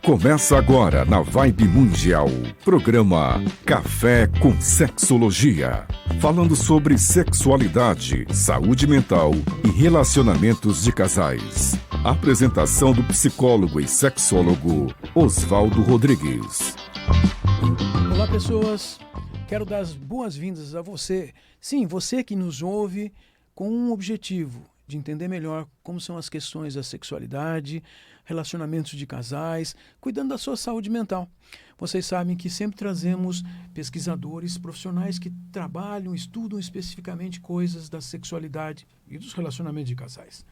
Começa agora na Vibe Mundial, programa Café com Sexologia. Falando sobre sexualidade, saúde mental e relacionamentos de casais. Apresentação do psicólogo e sexólogo Oswaldo Rodrigues. Olá, pessoas. Quero dar as boas-vindas a você. Sim, você que nos ouve com um objetivo de entender melhor como são as questões da sexualidade, relacionamentos de casais, cuidando da sua saúde mental. Vocês sabem que sempre trazemos pesquisadores, profissionais que trabalham, estudam especificamente coisas da sexualidade e dos relacionamentos de casais.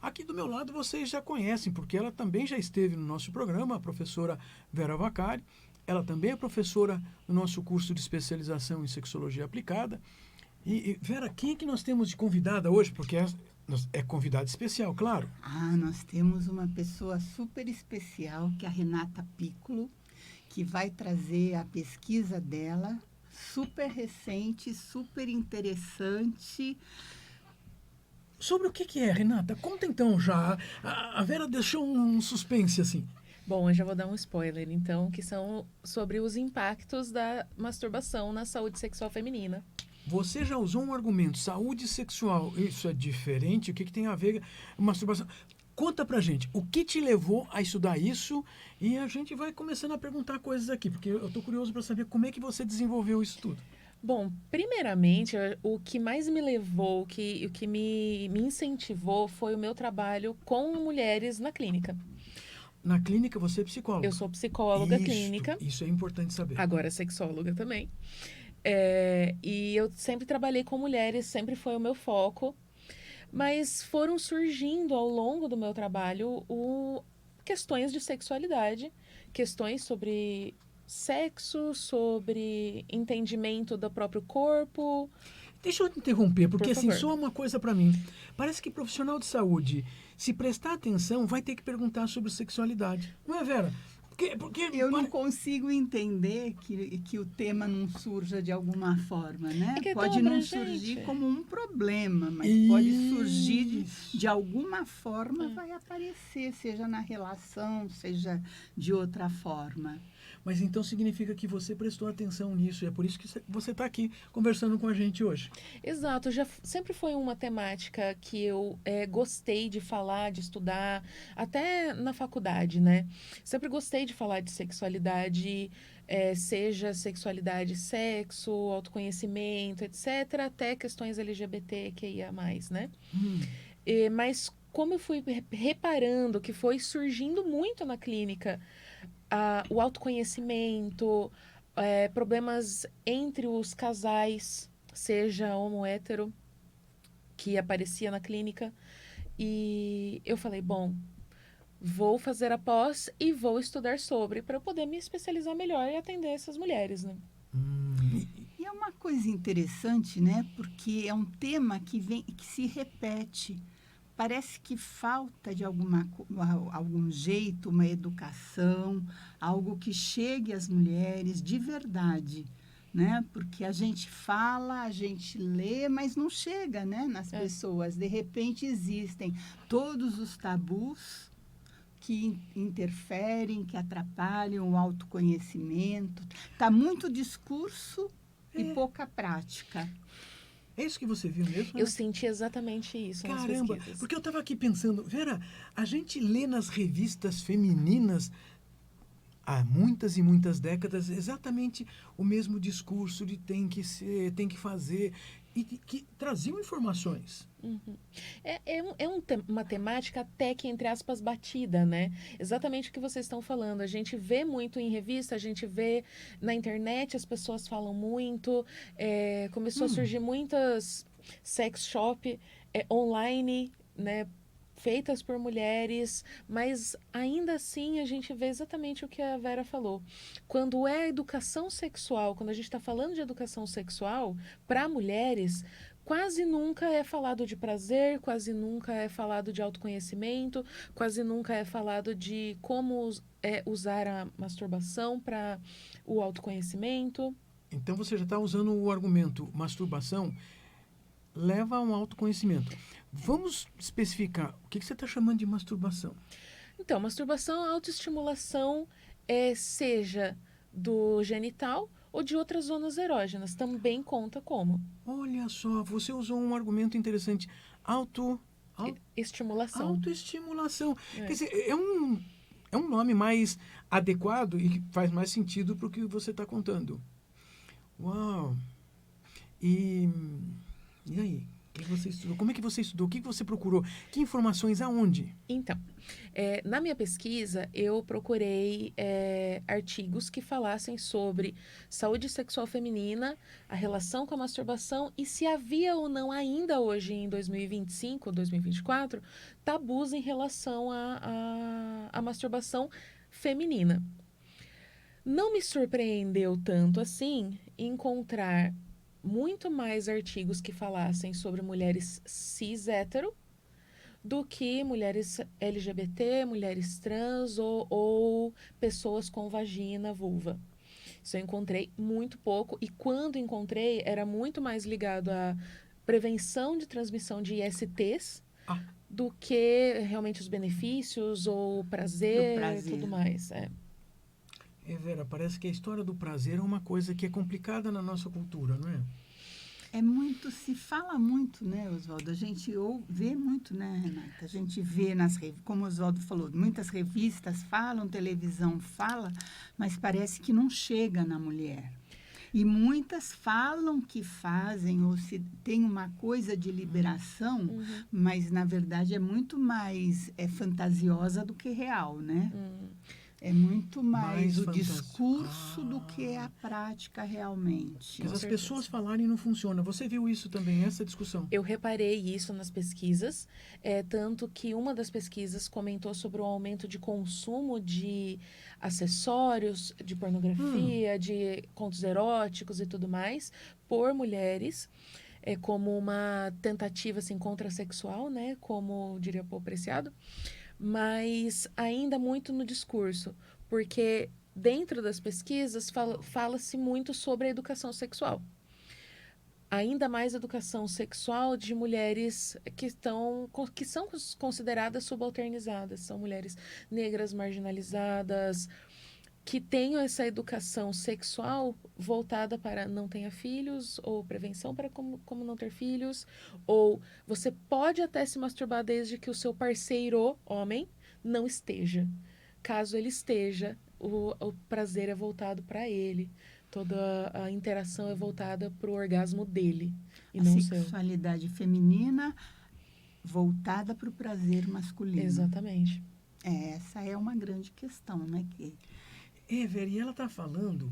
Aqui do meu lado vocês já conhecem, porque ela também já esteve no nosso programa, a professora Vera Vaccari. Ela também é professora no nosso curso de especialização em sexologia aplicada. E Vera, quem é que nós temos de convidada hoje? Porque é convidada especial, claro. Nós temos uma pessoa super especial, que é a Renata Piccolo, que vai trazer a pesquisa dela, super recente, super interessante. Sobre o que é, Renata? Conta então já. A Vera deixou um suspense assim. Bom, eu já vou dar um spoiler, então, que são sobre os impactos da masturbação na saúde sexual feminina. Você já usou um argumento, saúde sexual, isso é diferente? O que tem a ver com masturbação? Conta pra gente, o que te levou a estudar isso? E a gente vai começando a perguntar coisas aqui, porque eu tô curioso para saber como é que você desenvolveu isso tudo. Bom, primeiramente, o que mais me levou, o que me incentivou foi o meu trabalho com mulheres na clínica. Na clínica você é psicóloga? Eu sou psicóloga clínica. Isso é importante saber. Agora sexóloga também. E eu sempre trabalhei com mulheres, sempre foi o meu foco. Mas foram surgindo ao longo do meu trabalho questões de sexualidade, questões sobre sexo, sobre entendimento do próprio corpo. Deixa eu te interromper, porque Por assim, favor. soa uma coisa para mim. Parece que profissional de saúde, se prestar atenção, vai ter que perguntar sobre sexualidade. Não é, Vera? Porque Eu não consigo entender que o tema não surja de alguma forma, né? É que é tão pode não abrangente. surgir como um problema, mas pode surgir de alguma forma, vai aparecer, seja na relação, seja de outra forma. Mas então significa que você prestou atenção nisso, e é por isso que você está aqui conversando com a gente hoje. Exato, sempre foi uma temática que eu gostei de falar, de estudar, até na faculdade, né? Sempre gostei de falar de sexualidade, seja sexualidade, sexo, autoconhecimento, etc., até questões LGBTQIA+, né? Mas como eu fui reparando que foi surgindo muito na clínica, o autoconhecimento, problemas entre os casais, seja homo ou hétero, que aparecia na clínica. E eu falei, bom, vou fazer a pós e vou estudar sobre, para eu poder me especializar melhor e atender essas mulheres, né? E é uma coisa interessante, né? Porque é um tema que se repete. Parece que falta de algum jeito, uma educação, algo que chegue às mulheres de verdade, né? Porque a gente fala, a gente lê, mas não chega, né, nas pessoas. De repente existem todos os tabus que interferem, que atrapalham o autoconhecimento. Está muito discurso e pouca prática. É isso que você viu mesmo? Eu senti exatamente isso nas Caramba, pesquisas. porque eu estava aqui pensando, Vera, a gente lê nas revistas femininas há muitas e muitas décadas exatamente o mesmo discurso de tem que ser, tem que fazer, e que traziam informações. Uhum. Uma temática até que, entre aspas, batida, né? Exatamente o que vocês estão falando. A gente vê muito em revista, a gente vê na internet, as pessoas falam muito. Começou a surgir muitas sex shop online, né? Feitas por mulheres, mas ainda assim a gente vê exatamente o que a Vera falou. Quando é educação sexual, quando a gente está falando de educação sexual para mulheres, quase nunca é falado de prazer, quase nunca é falado de autoconhecimento, quase nunca é falado de como usar a masturbação para o autoconhecimento. Então você já está usando o argumento masturbação leva a um autoconhecimento. Vamos especificar o que você está chamando de masturbação. Então, masturbação, autoestimulação, seja do genital ou de outras zonas erógenas, também conta como Olha só, você usou um argumento interessante. estimulação. Autoestimulação. É. Quer dizer, é um nome mais adequado e que faz mais sentido para o que você está contando. Uau! E aí? O que você estudou? Como é que você estudou? O que você procurou? Que informações? Aonde? Então, na minha pesquisa, eu procurei artigos que falassem sobre saúde sexual feminina, a relação com a masturbação e se havia ou não, ainda hoje, em 2025 ou 2024, tabus em relação à masturbação feminina. Não me surpreendeu tanto assim encontrar muito mais artigos que falassem sobre mulheres cis-hétero do que mulheres LGBT, mulheres trans ou pessoas com vagina, vulva. Isso eu encontrei muito pouco e quando encontrei era muito mais ligado à prevenção de transmissão de ISTs do que realmente os benefícios ou prazer e tudo mais. Vera, parece que a história do prazer é uma coisa que é complicada na nossa cultura, não é? Se fala muito, né, Oswaldo? A gente vê muito, né, Renata? A gente vê como o Oswaldo falou, muitas revistas falam, televisão fala, mas parece que não chega na mulher. E muitas falam que fazem, ou se tem uma coisa de liberação, mas, na verdade, é muito mais fantasiosa do que real, né? É muito mais o discurso do que a prática realmente. Porque as pessoas falarem não funciona. Você viu isso também, essa discussão? Eu reparei isso nas pesquisas, tanto que uma das pesquisas comentou sobre o aumento de consumo de acessórios, de pornografia, de contos eróticos e tudo mais, por mulheres, como uma tentativa assim, contrasexual, né? Como diria Paul Preciado. Mas ainda muito no discurso, porque dentro das pesquisas fala-se muito sobre a educação sexual. Ainda mais educação sexual de mulheres que são consideradas subalternizadas, são mulheres negras, marginalizadas, que tenham essa educação sexual voltada para não tenha filhos, ou prevenção para como não ter filhos, ou você pode até se masturbar desde que o seu parceiro, homem, não esteja. Caso ele esteja, o prazer é voltado para ele. Toda a interação é voltada para o orgasmo dele e não seu. A sexualidade feminina voltada para o prazer masculino. Exatamente. Essa é uma grande questão, né? Vera, e ela está falando,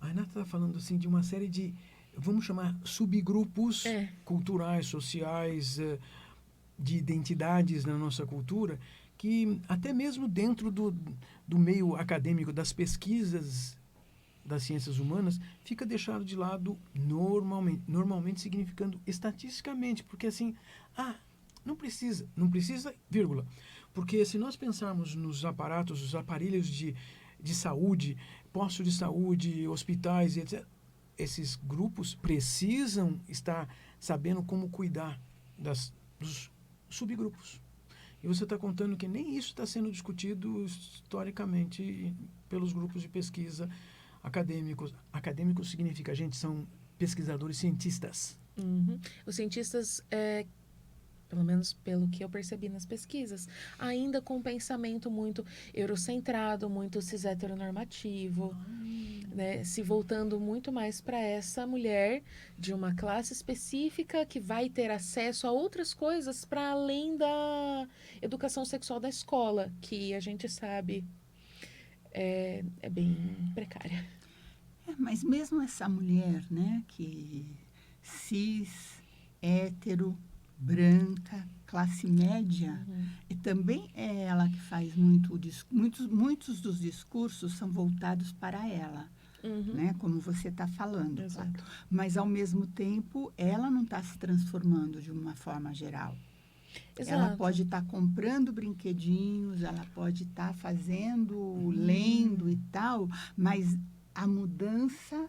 a Renata está falando assim de uma série de, vamos chamar, subgrupos culturais, sociais, de identidades na nossa cultura, que até mesmo dentro do meio acadêmico, das pesquisas das ciências humanas, fica deixado de lado normalmente significando estatisticamente, porque assim, não precisa, vírgula, porque se nós pensarmos nos aparatos, os aparelhos de saúde, postos de saúde, hospitais, etc., esses grupos precisam estar sabendo como cuidar dos subgrupos. E você está contando que nem isso está sendo discutido historicamente pelos grupos de pesquisa acadêmicos. Acadêmicos significa, gente, são pesquisadores cientistas. Os cientistas, pelo menos pelo que eu percebi nas pesquisas, ainda com um pensamento muito eurocentrado, muito cis-heteronormativo, né? Se voltando muito mais para essa mulher de uma classe específica que vai ter acesso a outras coisas para além da educação sexual da escola, que a gente sabe é bem precária. Mas mesmo essa mulher, né, que cis, hétero, branca, classe média, e também é ela que faz muitos dos discursos são voltados para ela, né, como você está falando. Claro. Mas, ao mesmo tempo, ela não está se transformando de uma forma geral. Exato. Ela pode estar comprando brinquedinhos, ela pode estar fazendo, lendo e tal, mas a mudança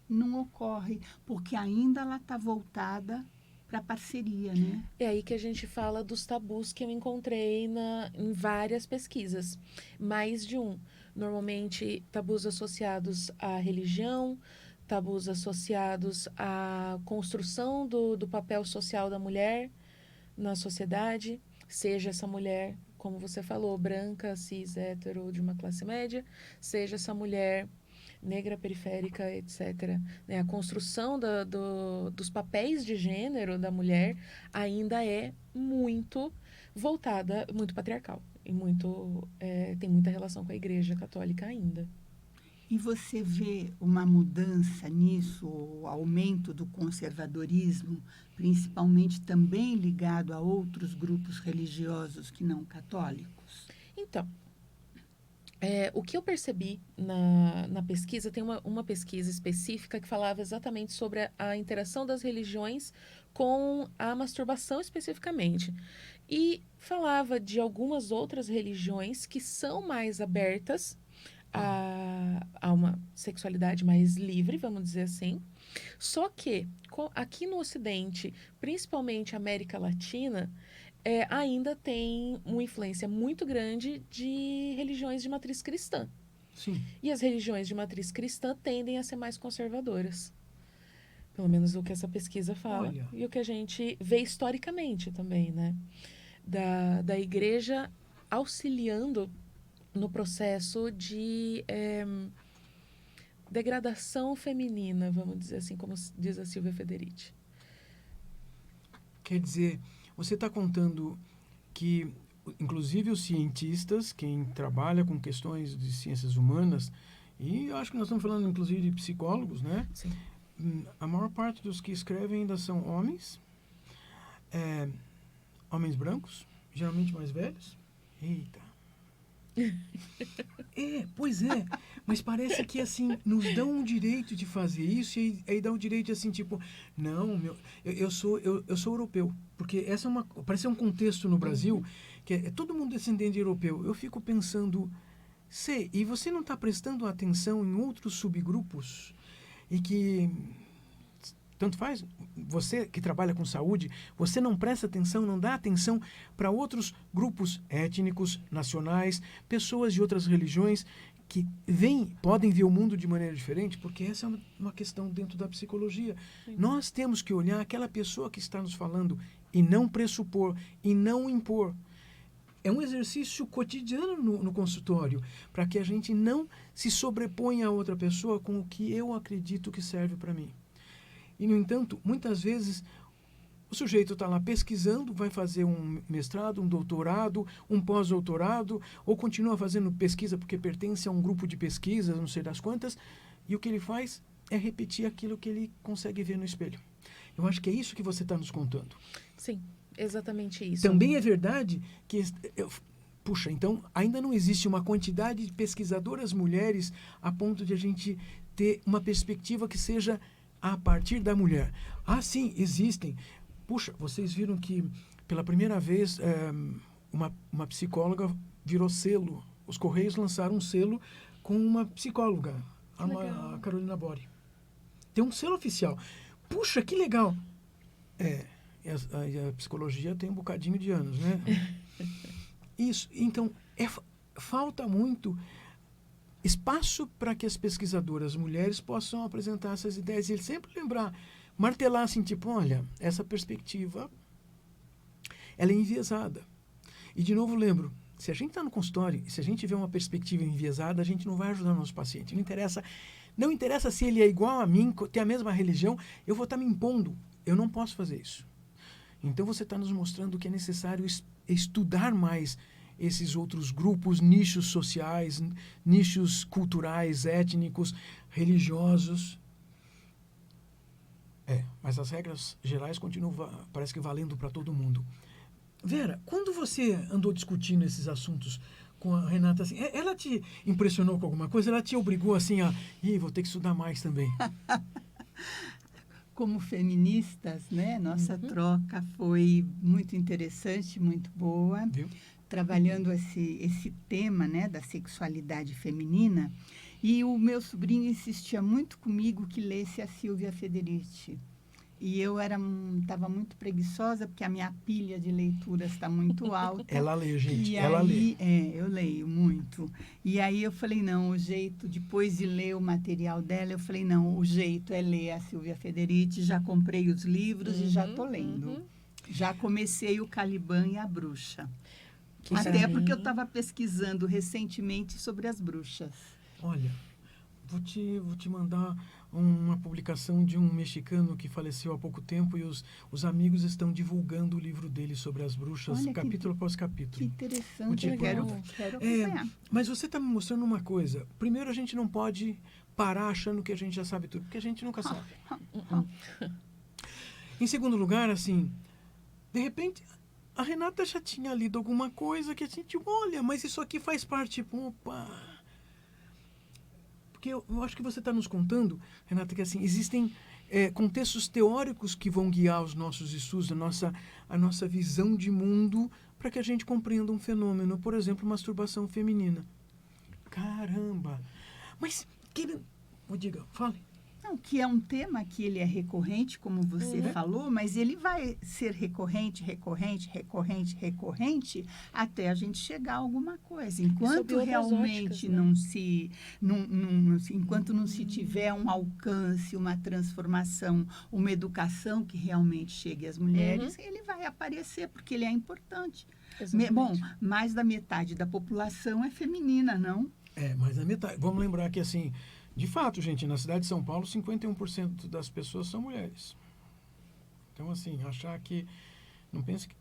não ocorre, porque ainda ela está voltada para parceria, né? É aí que a gente fala dos tabus que eu encontrei em várias pesquisas. Mais de um. Normalmente, tabus associados à religião, tabus associados à construção do papel social da mulher na sociedade, seja essa mulher, como você falou, branca, cis, hétero, de uma classe média, seja essa mulher negra, periférica, etc. Né? A construção dos papéis de gênero da mulher ainda é muito voltada, muito patriarcal. E tem muita relação com a Igreja Católica ainda. E você vê uma mudança nisso, o aumento do conservadorismo, principalmente também ligado a outros grupos religiosos que não católicos? Então, o que eu percebi na pesquisa, tem uma pesquisa específica que falava exatamente sobre a interação das religiões com a masturbação especificamente. E falava de algumas outras religiões que são mais abertas a uma sexualidade mais livre, vamos dizer assim. Só que aqui no Ocidente, principalmente América Latina, ainda tem uma influência muito grande de religiões de matriz cristã. Sim. E as religiões de matriz cristã tendem a ser mais conservadoras. Pelo menos o que essa pesquisa fala. Olha. E o que a gente vê historicamente também, né? Da igreja auxiliando no processo de degradação feminina, vamos dizer assim, como diz a Silvia Federici. Quer dizer, você está contando que, inclusive, os cientistas, quem trabalha com questões de ciências humanas, e eu acho que nós estamos falando, inclusive, de psicólogos, né? Sim. A maior parte dos que escrevem ainda são homens, homens brancos, geralmente mais velhos. Eita! Pois é, mas parece que assim nos dão o direito de fazer isso e aí dá o direito assim, tipo, não, eu sou europeu, porque parece um contexto no Brasil que é todo mundo descendente de europeu. Eu fico pensando, e você não está prestando atenção em outros subgrupos e que tanto faz, você que trabalha com saúde, você não presta atenção, não dá atenção para outros grupos étnicos, nacionais, pessoas de outras religiões que podem ver o mundo de maneira diferente, porque essa é uma questão dentro da psicologia. Sim. Nós temos que olhar aquela pessoa que está nos falando e não pressupor, e não impor. É um exercício cotidiano no consultório, para que a gente não se sobreponha a outra pessoa com o que eu acredito que serve para mim. E, no entanto, muitas vezes o sujeito está lá pesquisando, vai fazer um mestrado, um doutorado, um pós-doutorado, ou continua fazendo pesquisa porque pertence a um grupo de pesquisa, não sei das quantas, e o que ele faz é repetir aquilo que ele consegue ver no espelho. Eu acho que é isso que você está nos contando. Sim, exatamente isso. Também é verdade que... Puxa, então ainda não existe uma quantidade de pesquisadoras mulheres a ponto de a gente ter uma perspectiva que seja a partir da mulher. Sim, existem. Puxa, vocês viram que pela primeira vez uma psicóloga virou selo. Os Correios lançaram um selo com uma psicóloga, a Carolina Bori. Tem um selo oficial. Puxa, que legal! A psicologia tem um bocadinho de anos, né? Isso. Então, falta muito espaço para que as pesquisadoras mulheres possam apresentar essas ideias e sempre lembrar, martelar assim, tipo, olha, essa perspectiva ela é enviesada. E de novo lembro, se a gente está no consultório e se a gente vê uma perspectiva enviesada, a gente não vai ajudar o nosso paciente. Não interessa se ele é igual a mim, tem a mesma religião, eu vou estar me impondo. Eu não posso fazer isso. Então você está nos mostrando que é necessário estudar mais esses outros grupos, nichos sociais, nichos culturais, étnicos, religiosos. Mas as regras gerais continuam, parece que valendo para todo mundo. Vera, quando você andou discutindo esses assuntos com a Renata, assim, ela te impressionou com alguma coisa? Ela te obrigou assim vou ter que estudar mais também? Como feministas, né, nossa troca foi muito interessante, muito boa. Viu? Trabalhando esse tema, né, da sexualidade feminina. E o meu sobrinho insistia muito comigo que lesse a Silvia Federici. E eu estava muito preguiçosa, porque a minha pilha de leituras está muito alta. Ela lê, gente, E ela aí, lê. eu leio muito. E aí eu falei, não, o jeito, depois de ler o material dela, eu falei, não, o jeito é ler a Silvia Federici, já comprei os livros e já estou lendo. Já comecei o Caliban e a Bruxa. Que Até pra porque eu mim- estava pesquisando recentemente sobre as bruxas. Olha, vou te mandar uma publicação de um mexicano que faleceu há pouco tempo e os amigos estão divulgando o livro dele sobre as bruxas, Olha, capítulo após Que capítulo. interessante, Muito quero legal. acompanhar. Mas você está me mostrando uma coisa. Primeiro, a gente não pode parar achando que a gente já sabe tudo, porque a gente nunca sabe. Em segundo lugar, assim, de repente, a Renata já tinha lido alguma coisa que a gente, olha, mas isso aqui faz parte, opa. Porque eu acho que você está nos contando, Renata, que assim, existem contextos teóricos que vão guiar os nossos estudos, a nossa visão de mundo, para que a gente compreenda um fenômeno, por exemplo, masturbação feminina. Caramba! Mas, diga, fale. Não, que é um tema que ele é recorrente, como você falou, mas ele vai ser recorrente, até a gente chegar a alguma coisa. Enquanto outras realmente óticas, né? enquanto não se tiver um alcance, uma transformação, uma educação que realmente chegue às mulheres, ele vai aparecer, porque ele é importante. Bom, mais da metade da população é feminina, não? Mas a metade. Vamos lembrar que, assim, de fato, gente, na cidade de São Paulo, 51% das pessoas são mulheres. Então, assim, achar que... Não pense que...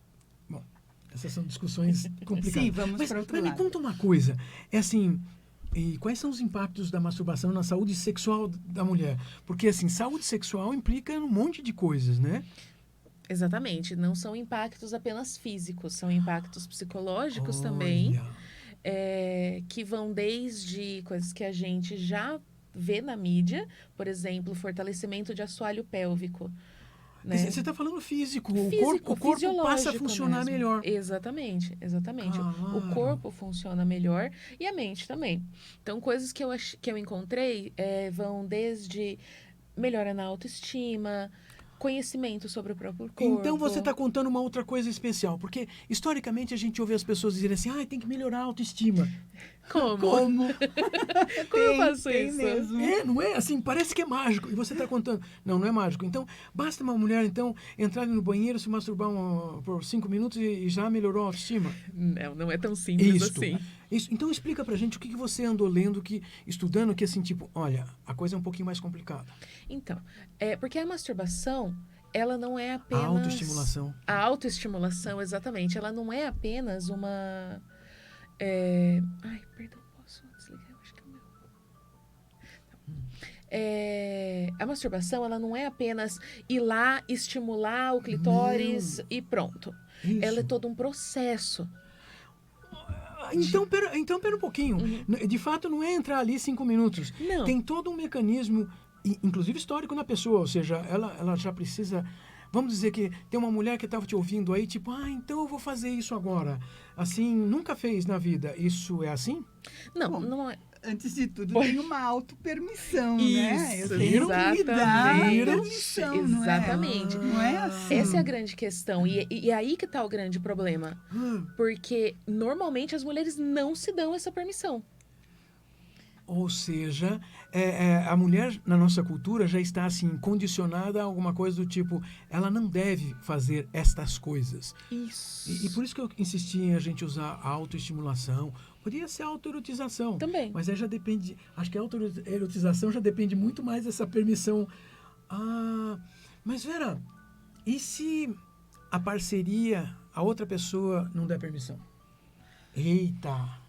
Bom, essas são discussões complicadas. Sim, vamos para outro lado. Me conta uma coisa. Assim, e quais são os impactos da masturbação na saúde sexual da mulher? Porque, assim, saúde sexual implica um monte de coisas, né? Exatamente. Não são impactos apenas físicos, são impactos psicológicos também, que vão desde coisas que a gente já vê na mídia, por exemplo, fortalecimento de assoalho pélvico. Né? Você está falando físico, Físico, o corpo passa a fisiológico funcionar mesmo. melhor. Exatamente. Claro. O corpo funciona melhor e a mente também. Então, coisas que eu encontrei vão desde melhora na autoestima, conhecimento sobre o próprio corpo. Então você está contando uma outra coisa especial, porque historicamente a gente ouve as pessoas dizerem assim, tem que melhorar a autoestima. Como? Como? Eu faço tem isso? mesmo. Não é? Assim, parece que é mágico. E você está contando. Não é mágico. Então, basta uma mulher, então, entrar no banheiro, se masturbar por 5 minutos e já melhorou a autoestima? Não é tão simples assim. Isso. Então, explica pra gente o que você andou lendo, estudando, que assim, tipo, olha, a coisa é um pouquinho mais complicada. Então, porque a masturbação, ela não é apenas... A autoestimulação. A autoestimulação, exatamente. Ela não é apenas uma... Ai, perdão, posso desligar? Eu acho que é o meu. A masturbação, ela não é apenas ir lá, estimular o clitóris e pronto. Isso. Ela é todo um processo. Então, pera um pouquinho. De fato, não é entrar ali 5 minutos. Não. Tem todo um mecanismo, inclusive histórico na pessoa. Ou seja, ela já precisa... Vamos dizer que tem uma mulher que estava te ouvindo aí, tipo, então eu vou fazer isso agora. Assim, nunca fez na vida. Isso é assim? Não, Bom, não é... Antes de tudo, tem uma autopermissão, né? Isso, Eu tenho que me dar a exatamente. permissão, não é? Exatamente. Não é assim. Essa é a grande questão. E é aí que está o grande problema. Porque, normalmente, as mulheres não se dão essa permissão. Ou seja, a mulher na nossa cultura já está assim condicionada a alguma coisa do tipo, ela não deve fazer estas coisas. Isso. E por isso que eu insisti em a gente usar a autoestimulação. Podia ser a autoerotização. Também. Mas aí já depende, acho que a autoerotização já depende muito mais dessa permissão. Mas Vera, e se a parceria, a outra pessoa não der permissão? Eita!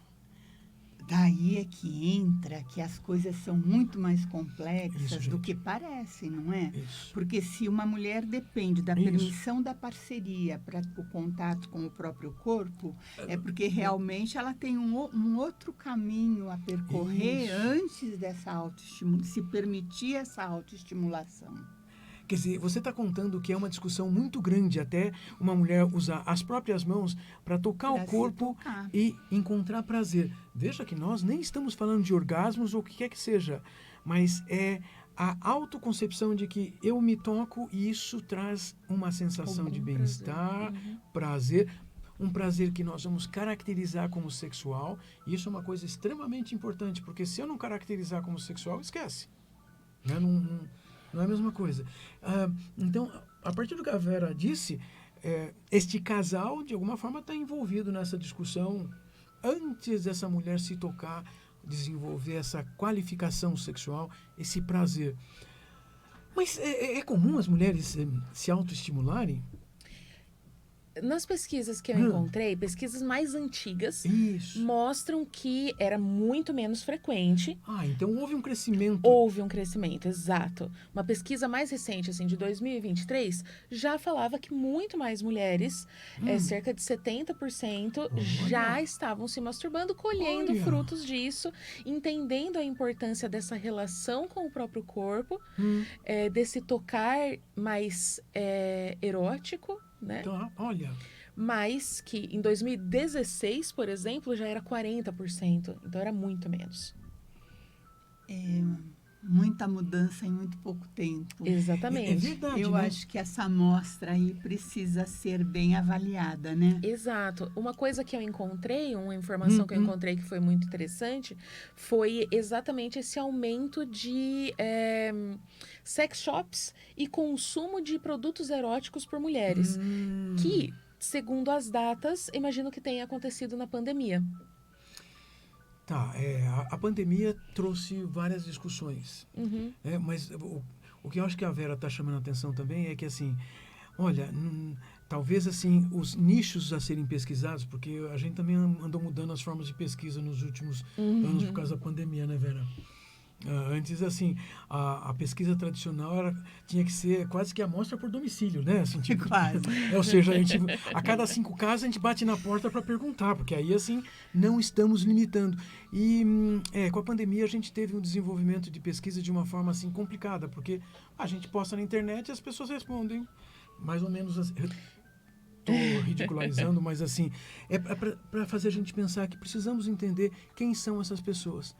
Daí é que entra que as coisas são muito mais complexas Isso, do gente. que parecem, não é? Isso. Porque se uma mulher depende da Isso. permissão da parceria para o contato com o próprio corpo, é porque realmente ela tem um outro caminho a percorrer Isso. antes dessa autoestimulação, se permitir essa autoestimulação. Quer dizer, você está contando que é uma discussão muito grande até uma mulher usar as próprias mãos para tocar Pra o se corpo tocar. e encontrar prazer. Veja que nós nem estamos falando de orgasmos ou o que quer que seja, mas é a autoconcepção de que eu me toco e isso traz uma sensação Algum de bem-estar, prazer, um prazer que nós vamos caracterizar como sexual. E isso é uma coisa extremamente importante, porque se eu não caracterizar como sexual, esquece. Né? Não é a mesma coisa. Então, a partir do que a Vera disse, este casal, de alguma forma, está envolvido nessa discussão antes dessa mulher se tocar, desenvolver essa qualificação sexual, esse prazer. Mas é comum as mulheres se autoestimularem? Nas pesquisas que eu encontrei, pesquisas mais antigas, Isso. mostram que era muito menos frequente. Então houve um crescimento. Houve um crescimento, exato. Uma pesquisa mais recente, assim, de 2023, já falava que muito mais mulheres, cerca de 70%, já estavam se masturbando, colhendo frutos disso, entendendo a importância dessa relação com o próprio corpo, desse tocar mais erótico, né? Então, olha. Mas que em 2016, por exemplo, já era 40%. Então era muito menos. Muita mudança em muito pouco tempo. Exatamente. É verdade, Eu acho que essa amostra aí precisa ser bem avaliada, né? Exato. Uma coisa que eu encontrei, uma informação que eu encontrei que foi muito interessante, foi exatamente esse aumento de sex shops e consumo de produtos eróticos por mulheres. Que, segundo as datas, imagino que tenha acontecido na pandemia. Tá, a pandemia trouxe várias discussões. Mas o que eu acho que a Vera está chamando a atenção também é que, assim, olha, talvez, assim, os nichos a serem pesquisados, porque a gente também andou mudando as formas de pesquisa nos últimos anos por causa da pandemia, né, Vera? Antes, assim, a pesquisa tradicional tinha que ser quase que amostra por domicílio, né? Assim, tipo, Quase. Ou seja, a cada 5 casas a gente bate na porta para perguntar, porque aí, assim, não estamos limitando. E com a pandemia a gente teve um desenvolvimento de pesquisa de uma forma, assim, complicada, porque a gente posta na internet e as pessoas respondem mais ou menos assim. Estou ridicularizando, mas, assim, é para fazer a gente pensar que precisamos entender quem são essas pessoas.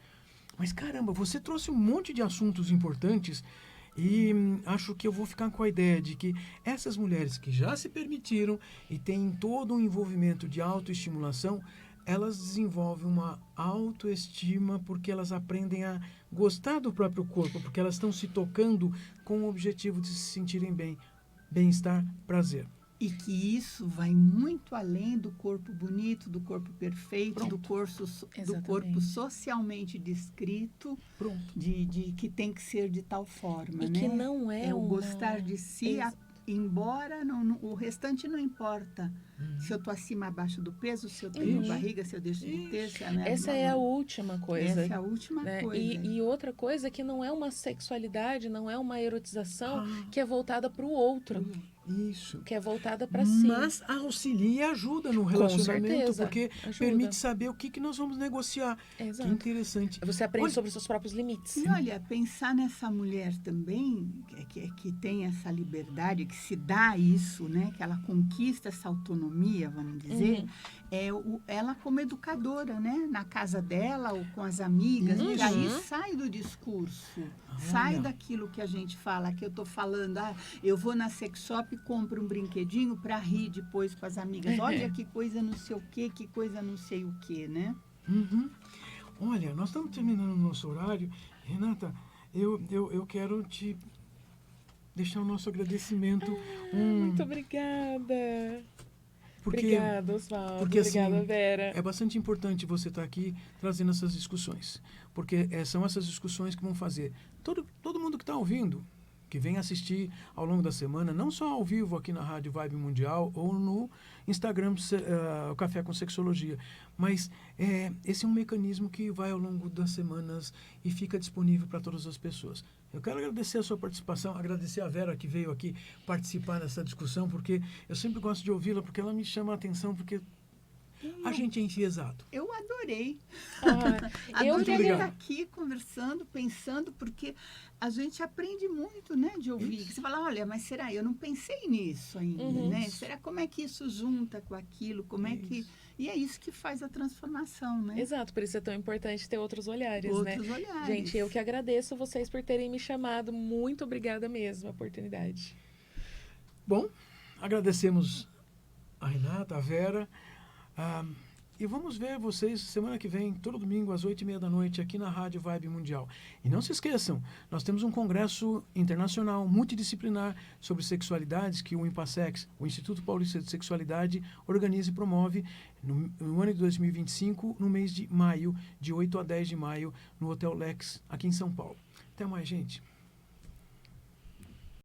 Mas, caramba, você trouxe um monte de assuntos importantes e acho que eu vou ficar com a ideia de que essas mulheres que já se permitiram e têm todo um envolvimento de autoestimulação, elas desenvolvem uma autoestima porque elas aprendem a gostar do próprio corpo, porque elas estão se tocando com o objetivo de se sentirem bem, bem-estar, prazer. E que isso vai muito além do corpo bonito, do corpo perfeito, do corpo socialmente descrito, de que tem que ser de tal forma, e né? que não é o gostar de si, embora o restante não importa. Se eu estou acima, abaixo do peso, se eu tenho barriga, se eu deixo de ter. Se essa é a última coisa. Essa é a última coisa. E outra coisa que não é uma sexualidade, não é uma erotização que é voltada para o outro. Isso. Que é voltada para si. Mas auxilia e ajuda no relacionamento, porque ajuda. permite saber o que nós vamos negociar. Exato. Que interessante. Você aprende sobre os seus próprios limites. E olha, pensar nessa mulher também, que tem essa liberdade, que se dá isso, né? Que ela conquista essa autonomia, vamos dizer, ela como educadora, né? Na casa dela ou com as amigas, e aí sai do discurso, sai daquilo que a gente fala, que eu estou falando, eu vou na sex shop e compro um brinquedinho para rir depois com as amigas. Olha que coisa não sei o quê, que coisa não sei o quê, né? Olha, nós estamos terminando o nosso horário. Renata, eu quero te deixar o nosso agradecimento. Muito obrigada. Obrigada, Osvaldo. Obrigada, assim, Vera. É bastante importante você estar aqui trazendo essas discussões. Porque são essas discussões que vão fazer todo mundo que está ouvindo, que vem assistir ao longo da semana, não só ao vivo aqui na Rádio Vibe Mundial ou no Instagram Café com Sexologia, mas esse é um mecanismo que vai ao longo das semanas e fica disponível para todas as pessoas. Eu quero agradecer a sua participação, agradecer a Vera que veio aqui participar dessa discussão, porque eu sempre gosto de ouvi-la, porque ela me chama a atenção, porque A gente é enviesado. Eu adorei. Eu Adorei obrigado. estar aqui conversando, pensando, porque a gente aprende muito, né, de ouvir. Você fala, olha, mas será? Eu não pensei nisso ainda, né? Será como é que isso junta com aquilo? Como é que... E é isso que faz a transformação, né? Exato, por isso é tão importante ter outros olhares, né? Outros olhares. Gente, eu que agradeço vocês por terem me chamado. Muito obrigada mesmo a oportunidade. Bom, agradecemos a Renata, a Vera. E vamos ver vocês semana que vem, todo domingo, às 8h30 da noite, aqui na Rádio Vibe Mundial. E não se esqueçam, nós temos um congresso internacional multidisciplinar sobre sexualidades que o INPASEX, o Instituto Paulista de Sexualidade, organiza e promove no ano de 2025, no mês de maio, de 8 a 10 de maio, no Hotel Lex, aqui em São Paulo. Até mais, gente.